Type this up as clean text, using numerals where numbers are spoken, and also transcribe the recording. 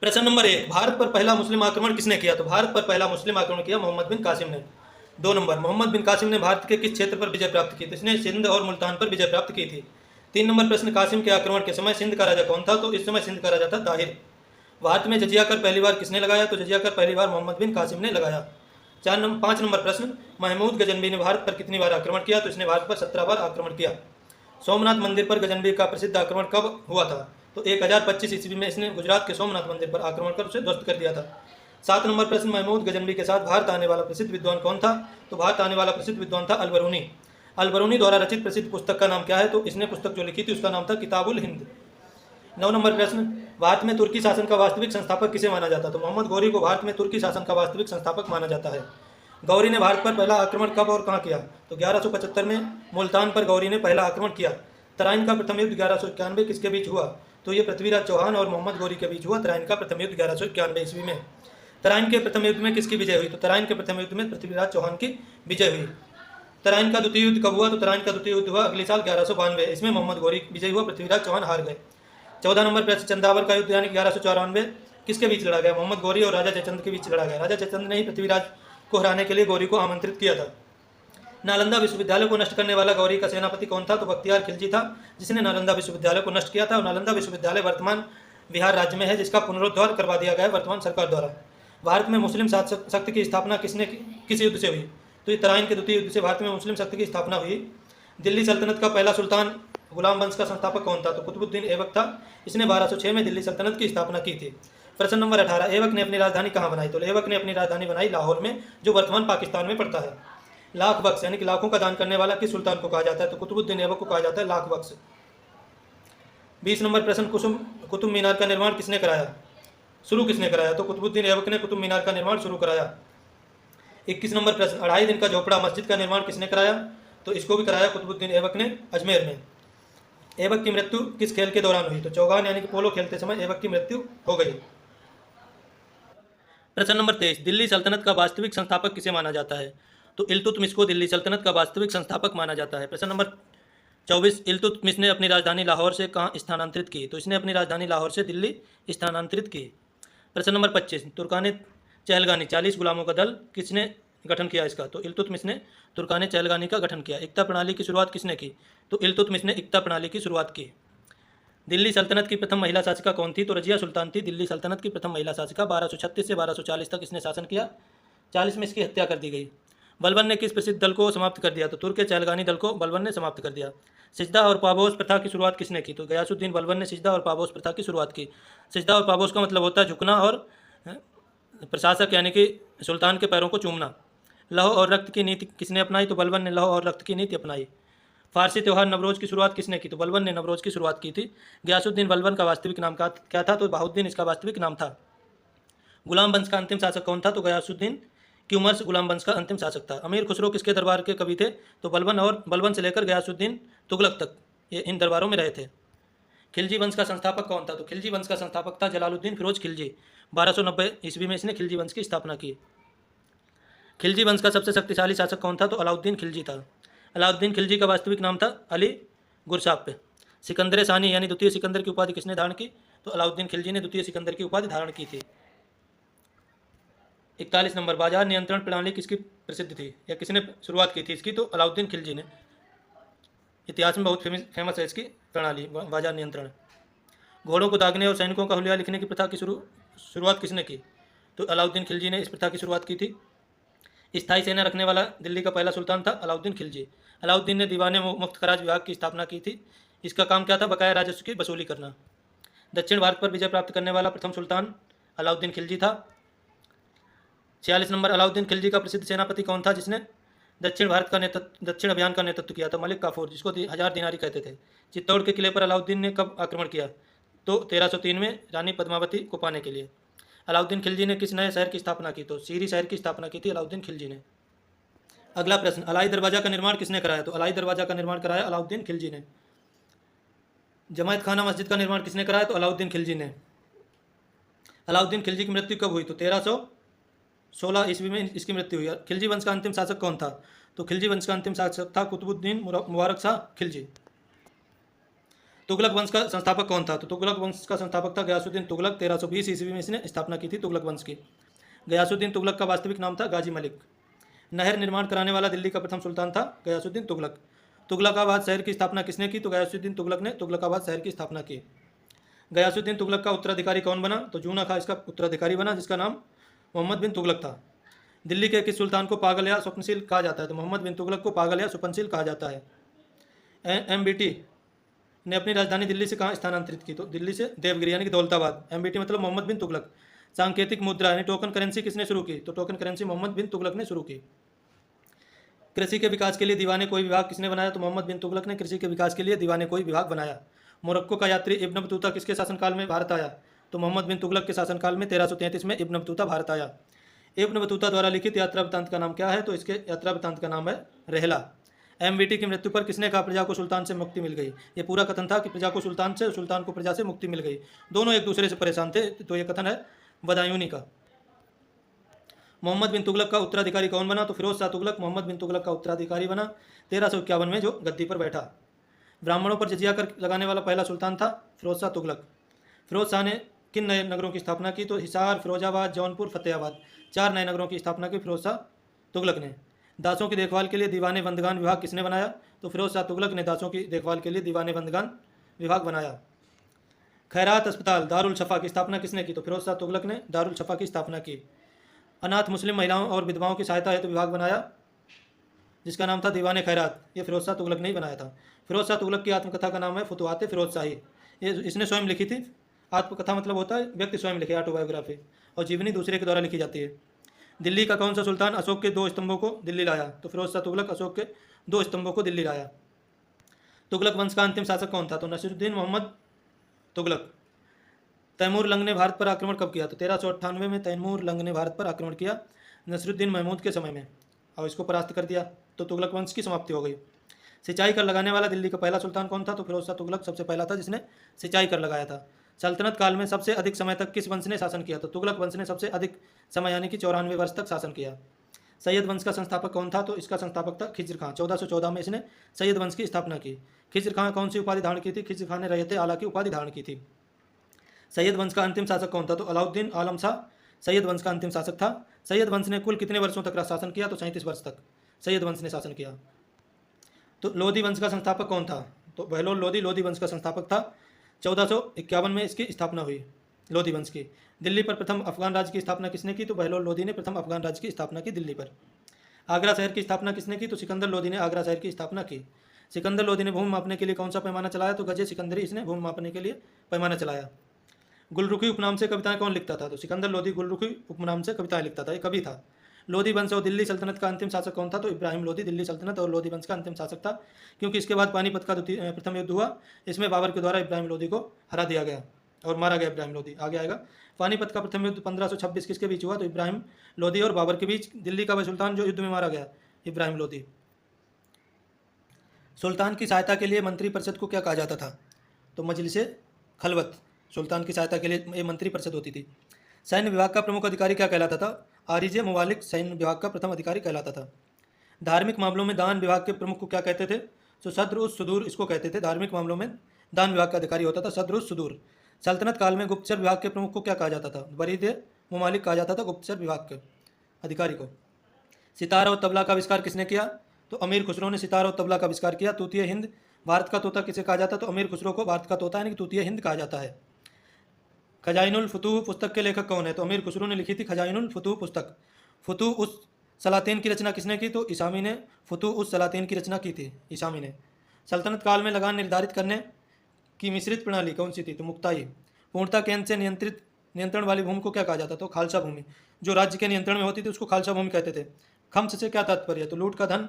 प्रश्न नंबर 1, भारत पर पहला मुस्लिम आक्रमण किसने किया? तो भारत पर पहला मुस्लिम आक्रमण किया मोहम्मद बिन कासिम ने। 2 नंबर, मोहम्मद बिन कासिम ने भारत के किस क्षेत्र पर विजय प्राप्त की? तो इसने सिंध और मुल्तान पर विजय प्राप्त की थी। 3 नंबर प्रश्न, कासिम के आक्रमण के समय सिंध का राजा कौन था? तो इस समय सिंध का राजा था ताहिर। भारत में जजिया कर पहली बार किसने लगाया? तो जजिया कर पहली बार मोहम्मद बिन कासिम ने लगाया। 5 नंबर प्रश्न, महमूद गजनबी ने भारत पर कितनी बार आक्रमण किया? तो इसने भारत पर 17 बार आक्रमण किया। सोमनाथ मंदिर पर गजनबी का प्रसिद्ध आक्रमण कब हुआ था? तो 1025 ईस्वी में इसने गुजरात के सोमनाथ मंदिर पर आक्रमण कर उसे ध्वस्त कर दिया था। 7 नंबर प्रश्न, महमूद गजनबी के साथ भारत आने वाला प्रसिद्ध विद्वान कौन था? तो भारत आने वाला प्रसिद्ध विद्वान था अलबरूनी। अलबरूनी द्वारा रचित प्रसिद्ध पुस्तक का नाम क्या है? तो इसने पुस्तक जो लिखी थी उसका नाम था किताबुल हिंद। 9 नंबर प्रश्न, भारत में तुर्की शासन का वास्तविक संस्थापक किसे माना जाता है? तो मोहम्मद गौरी को भारत में तुर्की शासन का वास्तविक संस्थापक माना जाता है। गौरी ने भारत पर पहला आक्रमण कब और कहाँ किया? तो 1175 में मुल्तान पर गौरी ने पहला आक्रमण किया। तराइन का प्रथम युद्ध 1191 किसके बीच हुआ? तो ये पृथ्वीराज चौहान और मोहम्मद गौरी के बीच हुआ तराइन का प्रथम युद्ध 1191 ईस्वी में। तराइन के प्रथम युद्ध में किसकी विजय हुई? तो तराइन के प्रथम युद्ध में पृथ्वीराज चौहान की विजय हुई। तराइन का द्वितीय युद्ध कब हुआ? तो तराइन का द्वितीय युद्ध हुआ अगले साल 1192। इसमें मोहम्मद गौरी विजय हुआ, पृथ्वीराज चौहान हार गए। 14 नंबर प्रश्न, चंदावर का युद्ध यानी 1194 किसके बीच लड़ा गया? मोहम्मद गौरी और राजा जयचंद के बीच लड़ा गया। राजा जयचंद ने ही पृथ्वीराज को हराने के लिए गौरी को आमंत्रित किया था। नालंदा विश्वविद्यालय को नष्ट करने वाला गौरी का सेनापति कौन था? तो बख्तियार खिलजी था, जिसने नालंदा विश्वविद्यालय को नष्ट किया था। और नालंदा विश्वविद्यालय वर्तमान बिहार राज्य में है, जिसका पुनरुद्धार करवा दिया गया है वर्तमान सरकार द्वारा। भारत में मुस्लिम शक्ति की स्थापना किस युद्ध से हुई? तो ये तराइन के द्वितीय युद्ध से भारत में मुस्लिम शक्ति की स्थापना हुई। दिल्ली सल्तनत का पहला सुल्तान गुलाम वंश का संस्थापक कौन था? तो कुतुबुद्दीन ऐबक था, इसने 1206 में दिल्ली सल्तनत की स्थापना की थी। प्रश्न नंबर 18, ऐबक ने अपनी राजधानी कहाँ बनाई? तो ऐबक ने अपनी राजधानी बनाई लाहौर में, जो वर्तमान पाकिस्तान में पड़ता है। लाख बख्श यानी कि लाखों का दान करने वाला किस सुल्तान को कहा जाता है? तो कुतुबुद्दीन ऐबक को कहा जाता है लाख बख्श। 20 नंबर प्रश्न, कुतुब मीनार का निर्माण किसने कराया? शुरू किसने कराया? तो कुतुबुद्दीन ऐबक ने कुतुब मीनार का निर्माण शुरू कराया। 21 नंबर प्रश्न, 2.5 दिन का झोपड़ा मस्जिद का निर्माण किसने कराया? तो इसको भी कराया कुतुबुद्दीन ऐबक ने अजमेर में। ऐबक की मृत्यु किस खेल के दौरान हुई? तो चौगान यानी कि पोलो खेलते समय ऐबक की मृत्यु हो गई। प्रश्न नंबर 23, दिल्ली सल्तनत का वास्तविक संस्थापक किसे माना जाता है? तो इल्तुतमिश को दिल्ली सल्तनत का वास्तविक संस्थापक माना जाता है। प्रश्न नंबर 24, इल्तुतमिश ने अपनी राजधानी लाहौर से कहाँ स्थानांतरित की? तो इसने अपनी राजधानी लाहौर से दिल्ली स्थानांतरित की। प्रश्न नंबर 25, तुर्कान चहलगानी 40 गुलामों का दल किसने गठन किया इसका? तो इल्तुतमिश ने तुर्कान चहलगानी का गठन किया। एकता प्रणाली की शुरुआत किसने की? तो इल्तुतमिश ने एकता प्रणाली की शुरुआत की। दिल्ली सल्तनत की प्रथम महिला शासिका कौन थी? तो रजिया सुल्तान थी दिल्ली सल्तनत की प्रथम महिला शासिका। 1236 से 1240 तक इसने शासन किया। 40 में इसकी हत्या कर दी गई। बलबन ने किस प्रसिद्ध दल को समाप्त कर दिया? तो तुर्क चहलगानी दल को बलबन ने समाप्त कर दिया। सिजदा और पाबोस प्रथा की शुरुआत किसने की? तो गयासुद्दीन बलबन ने सिजदा और पाबोस प्रथा की शुरुआत की। सिजदा और पाबोस का मतलब होता है झुकना और प्रशासक यानी कि सुल्तान के पैरों को चूमना। लौह और रक्त की नीति किसने अपनाई? तो बलबन ने लौह और रक्त की नीति अपनाई। फारसी त्यौहार नवरोज की शुरुआत किसने की? तो बलबन ने नवरोज की शुरुआत की थी। गयासुद्दीन बलबन का वास्तविक नाम क्या था? तो बहाउद्दीन इसका वास्तविक नाम था। गुलाम वंश का अंतिम शासक कौन था? तो गयासुद्दीन क्यूमर्स गुलाम वंश का अंतिम शासक था। अमीर खुसरो किसके दरबार के कवि थे? तो बलबन और बलबन से लेकर गयासुद्दीन तुगलक तक ये इन दरबारों में रहे थे। खिलजी वंश का संस्थापक कौन था? तो खिलजी वंश का संस्थापक था जलालुद्दीन फिरोज खिलजी। 1290 ईस्वी में इसने खिलजी वंश की स्थापना की। खिलजी वंश का सबसे शक्तिशाली शासक कौन था? तो अलाउद्दीन खिलजी था। अलाउद्दीन खिलजी का वास्तविक नाम था अली गुरसाप। सिकंदर सानी यानी द्वितीय सिकंदर की उपाधि किसने धारण की? तो अलाउद्दीन खिलजी ने द्वितीय सिकंदर की उपाधि धारण की थी। 41 नंबर, बाजार नियंत्रण प्रणाली किसकी प्रसिद्ध थी या किसने शुरुआत की थी इसकी? तो अलाउद्दीन खिलजी ने। इतिहास में बहुत फेमस है इसकी प्रणाली बाजार नियंत्रण। घोड़ों को दागने और सैनिकों का हुलिया लिखने की प्रथा की शुरुआत किसने की? तो अलाउद्दीन खिलजी ने इस प्रथा की शुरुआत की थी। स्थायी सेना रखने वाला दिल्ली का पहला सुल्तान था अलाउद्दीन खिलजी। अलाउद्दीन ने दीवाने मुफ्त खराज विभाग की स्थापना की थी। इसका काम क्या था? बकाया राजस्व की वसूली करना। दक्षिण भारत पर विजय प्राप्त करने वाला प्रथम सुल्तान अलाउद्दीन खिलजी था। 46 नंबर, अलाउद्दीन खिलजी का प्रसिद्ध सेनापति कौन था जिसने दक्षिण अभियान का नेतृत्व किया था? मलिक काफूर, जिसको 1000 दिनारी कहते थे। चित्तौड़ के किले पर अलाउद्दीन ने कब आक्रमण किया? तो 1303 में रानी पद्मावती को पाने के लिए। अलाउद्दीन खिलजी ने किस नए शहर की स्थापना की? तो सीरी शहर की स्थापना की थी अलाउद्दीन खिलजी ने। अगला प्रश्न, अलाई दरवाजा का निर्माण किसने कराया? तो अलाई दरवाजा का निर्माण कराया अलाउद्दीन खिलजी ने। जमायत खाना मस्जिद का निर्माण किसने कराया? तो अलाउद्दीन खिलजी ने। अलाउद्दीन खिलजी की मृत्यु कब हुई? तो 1316 ईस्वी में इसकी मृत्यु हुई। खिलजी वंश का अंतिम शासक कौन था? तो खिलजी वंश का अंतिम शासक था कुतुबुद्दीन मुबारक शाह खिलजी। तुगलक वंश का संस्थापक कौन था? तो तुगलक वंश का संस्थापक था गयासुद्दीन तुगलक। 1320 ईस्वी में इसने स्थापना की थी तुगलक वंश की। गयासुद्दीन तुगलक का वास्तविक नाम था गाजी मलिक। नहर निर्माण कराने वाला दिल्ली का प्रथम सुल्तान था गयासुद्दीन तुगलक। तुगलकाबाद शहर की स्थापना किसने की? तो गयासुद्दीन तुगलक ने तुगलकाबाद शहर की स्थापना की। गयासुद्दीन तुगलक का उत्तराधिकारी कौन बना? तो जूना खां इसका उत्तराधिकारी बना, जिसका नाम मोहम्मद बिन तुगलक था। दिल्ली के किस सुल्तान को पागल या स्वप्नशील कहा जाता है? तो मोहम्मद बिन तुगलक को पागल या स्वप्नशील कहा जाता है। एमबीटी ने अपनी राजधानी दिल्ली से कहाँ स्थानांतरित की? तो दिल्ली से देवगिरी यानी कि दौलताबाद। एमबीटी मतलब मोहम्मद बिन तुगलक। सांकेतिक मुद्रा यानी टोकन करेंसी किसने शुरू की? तो टोकन करेंसी मोहम्मद बिन तुगलक ने शुरू की। कृषि के विकास के लिए दीवाने कोई विभाग किसने बनाया? तो मोहम्मद बिन तुगलक ने कृषि के विकास के लिए दीवाने कोई विभाग बनाया। मोरक्को का यात्री इब्न बतूता किसके शासनकाल में भारत आया? तो मोहम्मद बिन तुगलक के शासनकाल में 1333 में इब्न बतूता भारत आया। इब्न बतूता द्वारा लिखित यात्रा वृत्तांत का नाम क्या है? तो इसके यात्रा वृत्तांत का नाम है रहला। एमबीटी की मृत्यु पर किसने कहा प्रजा को सुल्तान से मुक्ति मिल गई? ये पूरा कथन था कि प्रजा को सुल्तान से, सुल्तान को प्रजा से मुक्ति मिल गई। दोनों एक दूसरे से परेशान थे, तो ये कथन है बदायूनी का। मोहम्मद बिन तुगलक का उत्तराधिकारी कौन बना? तो फिरोज शाह तुगलक मोहम्मद बिन तुगलक का उत्तराधिकारी बना 1351 में, जो गद्दी पर बैठा। ब्राह्मणों पर जजिया कर लगाने वाला पहला सुल्तान था फिरोज शाह तुगलक। फिरोज शाह ने किन नए नगरों की स्थापना की? तो हिसार, फिरोजाबाद, जौनपुर, फतेहाबाद, 4 नए नगरों की स्थापना की फिरोज शाह तुगलक ने। दासों की देखभाल के लिए दीवाने बंदगान विभाग किसने बनाया? तो फिरोज शाह तुगलक ने दासों की देखभाल के लिए दीवाने बंदगान विभाग बनाया। खैरात अस्पताल दारुल शफा की स्थापना किसने की? तो फिरोज शाह तुगलक ने दारुल शफा की स्थापना की। अनाथ मुस्लिम महिलाओं और विधवाओं की सहायता हेतु विभाग बनाया, जिसका नाम था दीवाने खैरात। ये फिरोज शाह तुगलक ने ही बनाया था। फिरोज शाह तुगलक की आत्मकथा का नाम है फुतुहात फिरोज शाही। ये इसने स्वयं लिखी थी। आत्मकथा मतलब होता है व्यक्ति स्वयं लिखे, ऑटोबायोग्राफी, और जीवनी दूसरे के द्वारा लिखी जाती है। दिल्ली का कौन सा सुल्तान अशोक के 2 स्तंभों को दिल्ली लाया? तो फिरोज शाह तुगलक अशोक के 2 स्तंभों को दिल्ली लाया। तुगलक वंश का अंतिम शासक कौन था? तो नसीरुद्दीन मोहम्मद तुगलक। तैमूर लंग ने भारत पर आक्रमण कब किया? तो 1398 में तैमूर लंग ने भारत पर आक्रमण किया नसीरुद्दीन महमूद के समय में, और इसको परास्त कर दिया, तो तुगलक वंश की समाप्ति हो गई। सिंचाई कर लगाने वाला दिल्ली का पहला सुल्तान कौन था? तो फिरोज शाह तुगलक सबसे पहला था जिसने सिंचाई कर लगाया था। सल्तनत काल में सबसे अधिक समय तक किस वंश ने शासन किया? तो तुगलक वंश ने सबसे अधिक समय यानी कि 94 वर्ष तक शासन किया। सैयद वंश का संस्थापक कौन था? तो इसका संस्थापक था खिज्र खां। 1414 में इसने सैयद वंश की स्थापना की। खिज्र खां कौन सी उपाधि धारण की थी? खिज्र खां ने रैयत आला की उपाधि धारण की थी। सैयद वंश का अंतिम शासक कौन था? तो अलाउद्दीन आलम शाह सैयद वंश का अंतिम शासक था। सैयद वंश ने कुल कितने वर्षों तक शासन किया? तो 37 वर्ष तक सैयद वंश ने शासन किया। तो लोधी वंश का संस्थापक कौन था? तो बहलोल लोधी लोधी वंश का संस्थापक था। 1451 में इसकी स्थापना हुई लोधी वंश की। दिल्ली पर प्रथम अफगान राज्य की स्थापना किसने की? तो बहलोल लोधी ने प्रथम अफगान राज्य की स्थापना की दिल्ली पर। आगरा शहर की स्थापना किसने की? तो सिकंदर लोधी ने आगरा शहर की स्थापना की। सिकंदर लोधी ने भूमि मापने के लिए कौन सा पैमाना चलाया? तो गजे सिकंदरी इसने भूमि मापने के लिए पैमाना चलाया। गुलरुखी उपनाम से कविताएं कौन लिखता था? तो सिकंदर लोधी गुलरुखी उपनाम से कविताएं लिखता था, ये कवि था। लोधी वंश और दिल्ली सल्तनत का अंतिम शासक कौन था? तो इब्राहिम लोधी दिल्ली सल्तनत और लोधी वंश का अंतिम शासक था, क्योंकि इसके बाद पानीपत का प्रथम युद्ध हुआ। इसमें बाबर के द्वारा इब्राहिम लोधी को हरा दिया गया और मारा गया इब्राहिम लोधी। आगे आएगा। पानीपत का प्रथम युद्ध 1526 किसके बीच हुआ? तो इब्राहिम लोधी और बाबर के बीच। दिल्ली का वह सुल्तान जो युद्ध में मारा गया, इब्राहिम लोधी। सुल्तान की सहायता के लिए मंत्री परिषद को क्या कहा जाता था? तो मजलिस खलवत। सुल्तान की सहायता के लिए ये मंत्री परिषद होती थी। सैन्य विभाग का प्रमुख अधिकारी क्या कहलाता था? आरिजे मुवालिक सैन्य विभाग का प्रथम अधिकारी कहलाता था। धार्मिक मामलों में दान विभाग के प्रमुख को क्या कहते थे? तो सद्र उस सुदूर इसको कहते थे। धार्मिक मामलों में दान विभाग का अधिकारी होता था सद्र उस सुदूर। सल्तनत काल में गुप्तचर विभाग के प्रमुख को क्या कहा जाता था? बरीद मुमालिक कहा जाता था गुप्तचर विभाग के अधिकारी को। सितार और तबला का आविष्कार किसने किया? तो अमीर खुसरो ने सितार और तबला का आविष्कार किया। तूतीय हिंद भारत का तोता किसे कहा जाता? तो अमीर खुसरो को भारत का तोता यानी कि तूतीय हिंद कहा जाता है। खजाइनुल फुतूह पुस्तक के लेखक कौन है? तो अमीर खुसरो ने लिखी थी खजाइनुल फुतूह पुस्तक। फुतूह उस सलातीन की रचना किसने की? तो ईसामी ने फुतूह उस सलातीन की रचना की थी, ईसामी ने। सल्तनत काल में लगान निर्धारित करने की मिश्रित प्रणाली कौन सी थी? तो मुक्ताई। पूर्णता केंद्र से नियंत्रण वाली भूमि को क्या कहा जाता? तो खालसा भूमि। जो राज्य के नियंत्रण में होती थी उसको खालसा भूमि कहते थे। खम्स से क्या तात्पर्य है? तो लूट का धन